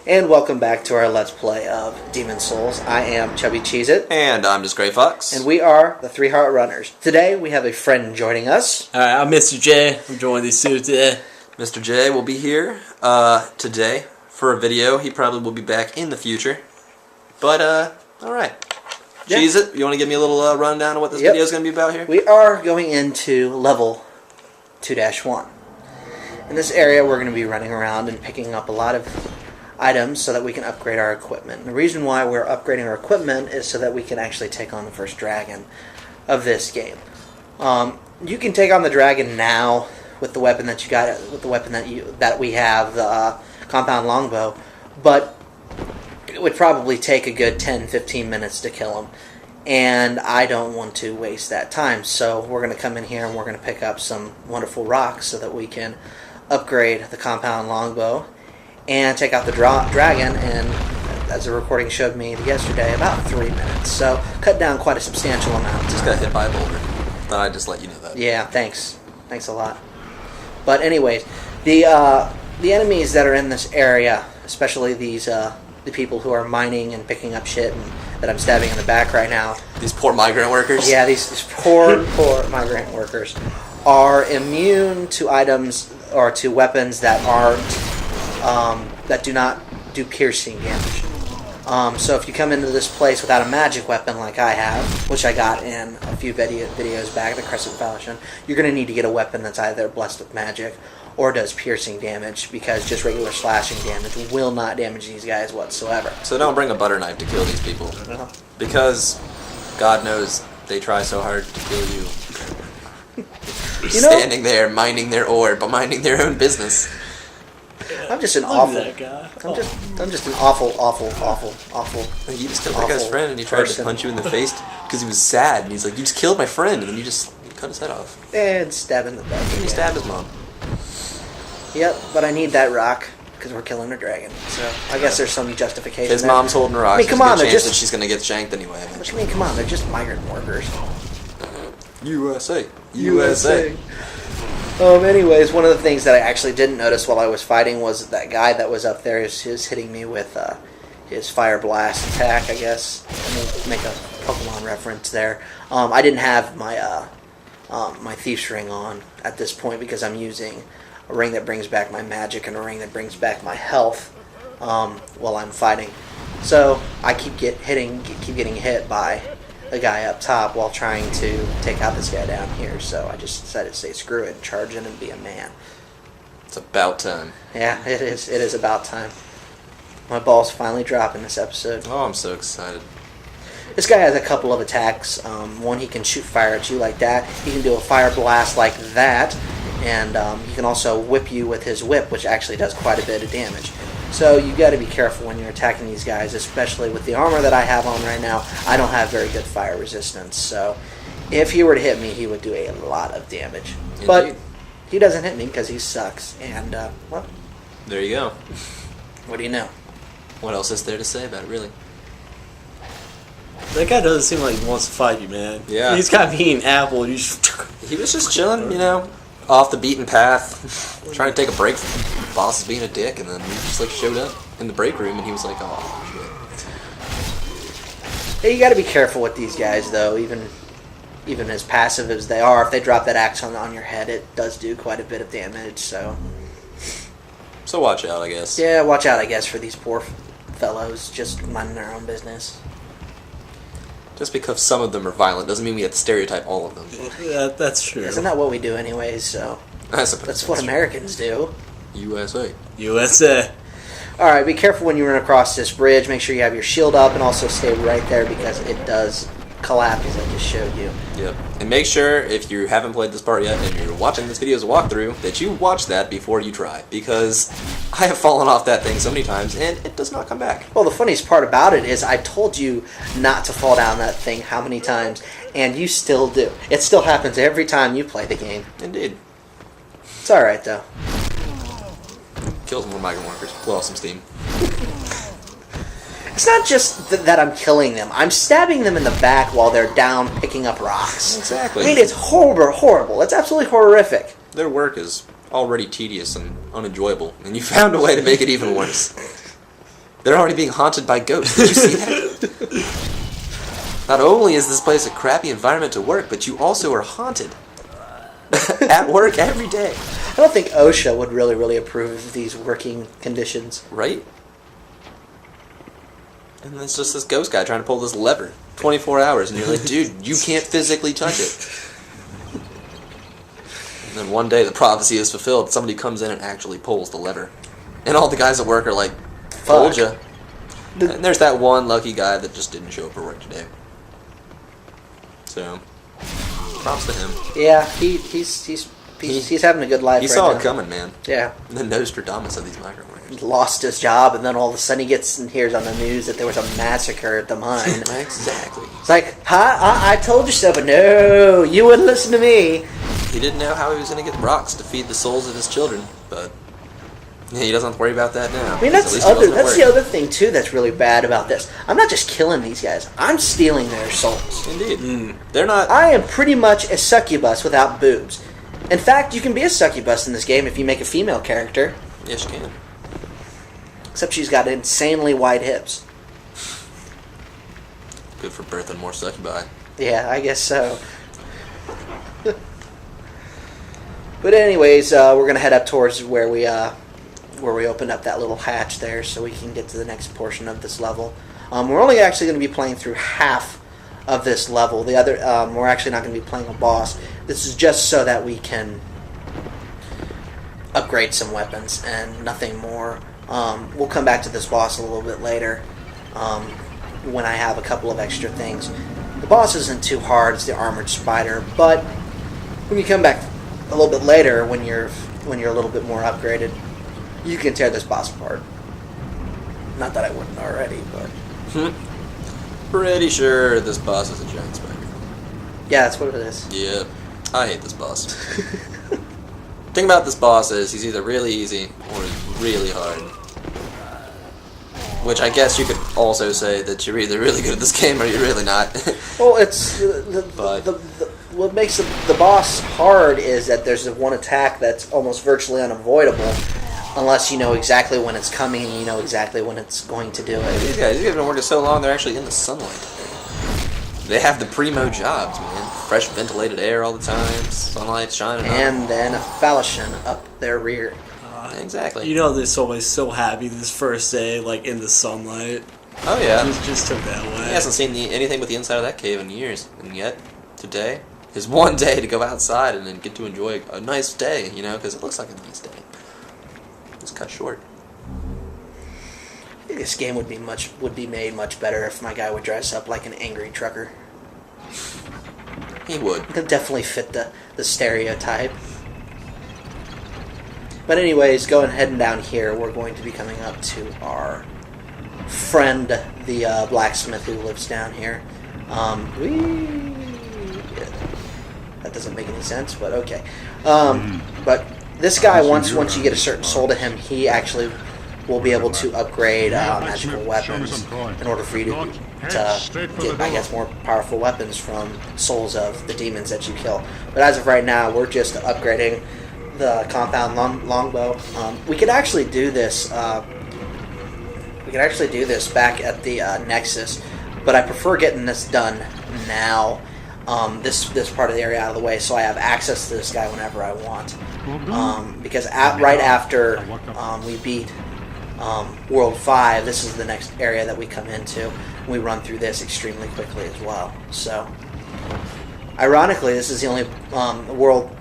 And welcome back to our Let's Play of Demon Souls. I am Chubby Cheez-It. And I'm just Gray Fox. And we are the Three Heart Runners. Today we have a friend joining us. Alright, I'm Mr. J. I'm joining these two today. Mr. J will be here today for a video. He probably will be back in the future. But, alright. Yeah. Cheez-It, you want to give me a little rundown of what this video is going to be about here? We are going into level 2-1. In this area we're going to be running around and picking up a lot of items so that we can upgrade our equipment. And the reason why we're upgrading our equipment is so that we can actually take on the first dragon of this game. You can take on the dragon now with the weapon that you got, with the weapon that we have, the compound longbow, but it would probably take a good 10-15 minutes to kill him, and I don't want to waste that time. So we're going to come in here and we're going to pick up some wonderful rocks so that we can upgrade the compound longbow and take out the dragon, and as the recording showed me yesterday, about 3 minutes. So cut down quite a substantial amount. Just got hit by a boulder. Thought I'd just let you know that. Yeah, thanks. Thanks a lot. But anyways, the enemies that are in this area, especially these the people who are mining and picking up shit and that I'm stabbing in the back right now. These poor migrant workers? Yeah, these poor migrant workers are immune to items or to weapons that aren't that do not do piercing damage. So if you come into this place without a magic weapon like I have, which I got in a few videos back, the Crescent Falchion, you're going to need to get a weapon that's either blessed with magic or does piercing damage, because just regular slashing damage will not damage these guys whatsoever. So don't bring a butter knife to kill these people. No. Because God knows they try so hard to kill you. Standing there, minding their ore, but minding their own business. I'm just an Look awful. at that guy. I'm just an awful. You just killed my guy's friend, and he tried to punch you in the face because he was sad. And he's like, "You just killed my friend," and then you cut his head off. And stab in the back. And he stabbed his mom. Yep, but I need that rock because we're killing a dragon. So I guess there's some justification. His there. mom's holding a rock. I mean, come on, there's a they're chance that she's gonna get shanked anyway. What you mean? Come on, they're just migrant workers. USA. Anyways, one of the things that I actually didn't notice while I was fighting was that guy that was up there is hitting me with his fire blast attack, I guess. Let me make a Pokemon reference there. I didn't have my my Thief's Ring on at this point because I'm using a ring that brings back my magic and a ring that brings back my health while I'm fighting. So I keep getting hit by a guy up top while trying to take out this guy down here. So I just decided to say screw it and charge in and be a man. It's about time. Yeah, it is. It is about time. My balls finally drop in this episode. Oh, I'm so excited. This guy has a couple of attacks. One, he can shoot fire at you like that. He can do a fire blast like that. And he can also whip you with his whip, which actually does quite a bit of damage. So you got to be careful when you're attacking these guys, especially with the armor that I have on right now. I don't have very good fire resistance. So if he were to hit me, he would do a lot of damage. Indeed. But he doesn't hit me because he sucks. And, well, There you go. what do you know? What else is there to say about it, really? That guy doesn't seem like he wants to fight you, man. Yeah. He's kind of eating apple. You just... He was just chilling, off the beaten path, trying to take a break from the boss being a dick, and then he just showed up in the break room, and he was like, "Oh shit." Hey, you got to be careful with these guys, though. Even as passive as they are, if they drop that axe on your head, it does do quite a bit of damage. So watch out, I guess. yeah, watch out, I guess, for these poor fellows just minding their own business. Just because some of them are violent doesn't mean we have to stereotype all of them. Yeah, that's true. Isn't that what we do anyways? So I suppose that's what Americans do. USA. USA. All right, be careful when you run across this bridge. Make sure you have your shield up, and also stay right there because it does collapse, as I just showed you. Yep. And make sure, if you haven't played this part yet and you're watching this video as a walkthrough, that you watch that before you try. Because I have fallen off that thing so many times, and it does not come back. Well, the funniest part about it is I told you not to fall down that thing how many times, and you still do. It still happens every time you play the game. Indeed. It's alright, though. Kill some more migrant workers. Blow off some steam. It's not just that I'm killing them. I'm stabbing them in the back while they're down picking up rocks. Exactly. I mean, it's horrible. It's absolutely horrific. Their work is already tedious and unenjoyable, and you found a way to make it even worse. They're already being haunted by ghosts. Did you see that? Not only is this place a crappy environment to work, but you also are haunted. At work every day. I don't think OSHA would really approve of these working conditions. Right? And it's just this ghost guy trying to pull this lever 24 hours, and you're like, dude, you can't physically touch it. And then one day the prophecy is fulfilled. Somebody comes in and actually pulls the lever. And all the guys at work are like, told ya. And there's that one lucky guy that just didn't show up for work today. So, props to him. Yeah, he's having a good life. He right saw now. it coming, man. Yeah. The Nostradamus of these microwaves. Lost his job, and then all of a sudden he gets and hears on the news that there was a massacre at the mine. Exactly. It's like, huh? I told you so, but no, you wouldn't listen to me. He didn't know how he was going to get rocks to feed the souls of his children, but he doesn't have to worry about that now. I mean, that's the other thing too that's really bad about this. I'm not just killing these guys; I'm stealing their souls. Indeed. They're not... I am pretty much a succubus without boobs. In fact, you can be a succubus in this game if you make a female character. Yes, you can. Except she's got insanely wide hips. Good for birthing more succubi. Yeah, I guess so. But anyways, we're going to head up towards where we opened up that little hatch there so we can get to the next portion of this level. We're only actually going to be playing through half of this level. The other, we're actually not going to be playing a boss. This is just so that we can upgrade some weapons and nothing more. We'll come back to this boss a little bit later when I have a couple of extra things. The boss isn't too hard, it's the armored spider, but when you come back a little bit later, when you're a little bit more upgraded, you can tear this boss apart. Not that I wouldn't already, but... Pretty sure this boss is a giant spider. Yeah, that's what it is. Yep. I hate this boss. Thing about this boss is he's either really easy or he's really hard. Which I guess you could also say that you're either really good at this game or you're really not. Well, it's But- what makes the boss hard is that there's one attack that's almost virtually unavoidable, unless you know exactly when it's coming and you know exactly when it's going to do These it. guys have been working so long they're actually in the sunlight. They have the primo jobs, man. Fresh ventilated air all the time, sunlight shining on. And then a falchion up their rear. Exactly. You know, this always so happy this first day, like in the sunlight. Oh yeah. Just took that away. He hasn't seen anything but the inside of that cave in years, and yet today is one day to go outside and then get to enjoy a nice day, you know, because it looks like a nice day. It's cut short. I think this game would be made much better if my guy would dress up like an angry trucker. He would. It could definitely fit the stereotype. But anyways, heading down here, we're going to be coming up to our friend, the blacksmith who lives down here. That doesn't make any sense, but okay. But this guy, once you get a certain soul to him, he actually will be able to upgrade magical weapons in order for you to get, I guess, more powerful weapons from souls of the demons that you kill. But as of right now, we're just upgrading the compound longbow. We could actually do this. We could actually do this back at the Nexus, but I prefer getting this done now. This part of the area out of the way, so I have access to this guy whenever I want. Because right after we beat World 5, this is the next area that we come into. We run through this extremely quickly as well. So, ironically, this is the only world.